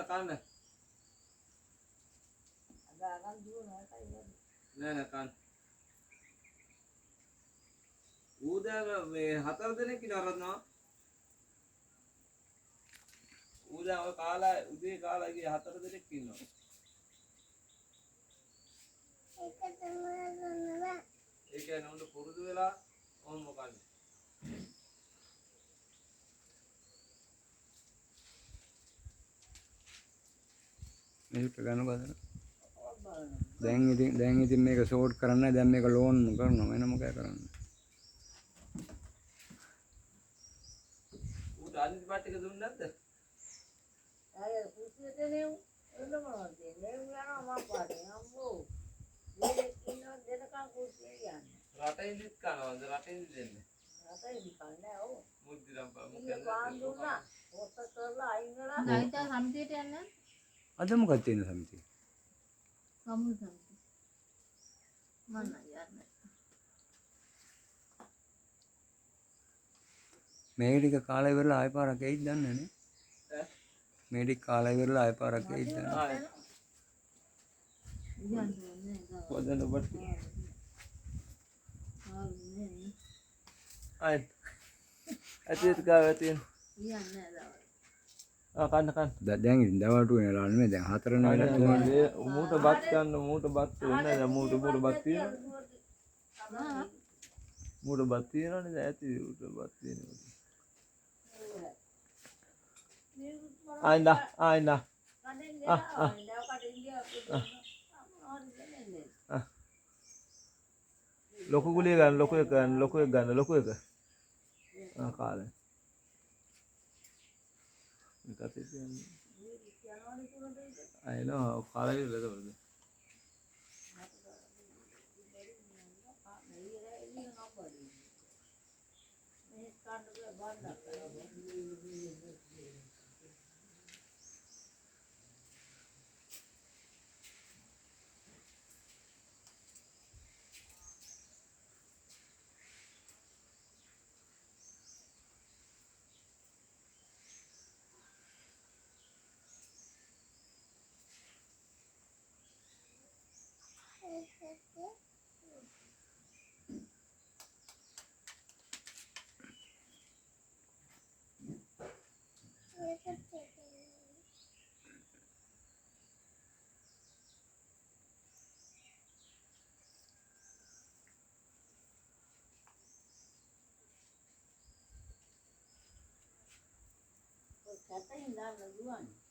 කන්න. නෑ කන්න. ඌදා මේ 4 දෙනෙක් ඉන්න අරනවා. ඌදා ඔය කාලා උදේ කාලා ගිය 4 දෙනෙක් ඉන්නවා. ඒ කියන්නේ උන්ට පුරුදු වෙලා ඕන් මොකන්නේ. මේක ගන්න බදන. දැන් ඉතින් මේක ෂෝට් කරන්න දැන් මේක ලෝන් කරනවා වෙන මොකද කරන්නේ. ඌට අනිත් පාට එක දුන්නේ නැද්ද? අය කුස්සියට නේ උන්න මොනවද නේ යනවා මම පාටේ අම්මෝ මේ ඉන්න දෙනකන් කුස්සිය යන්නේ රටින් දිත් කනවද රටින් දෙන්නේ රටේ දිකන්නේ ඔව් මුද්දිරම් මුකෙන් පාන්දුනා ඔත්ත කරලා අයින් වෙලා නැයිත සම්තියට යන්න අද මොකක්ද තියෙන සමිතිය? සමුල් සම්තිය මම යන්නේ මේ ටික කාලය ඉවරලා ආයෙ පාරක් එයිද දන්නේ නැහැ. ඈ මේ ටික කාලය ඉවරලා ආයෙ පාරක් එයිද දන්නේ නැහැ. යන්නේ කොහෙන්ද ඔබට නැහැ අය ඇතිත් ගාව තියෙන යන්නේ කන්න දැන් ඉතින් දවල්ට වෙනවා නෙමෙයි දැන් 4 වෙනවා. මූට බත් ගන්න මූට බත් වෙන්නේ නැහැ මූට බත් තියෙනවා මූට බත් තියෙනවනේ දැන් ඇති ඌට බත් තියෙනවා ආයින්දා ලොකු ගුලිය ගන්න ලොකු එක කාලේ මේකත් කියන්නේ අයනෝ කාලේ ඉන්නද බලන්න කැටින් දාන්න දුවන්නේ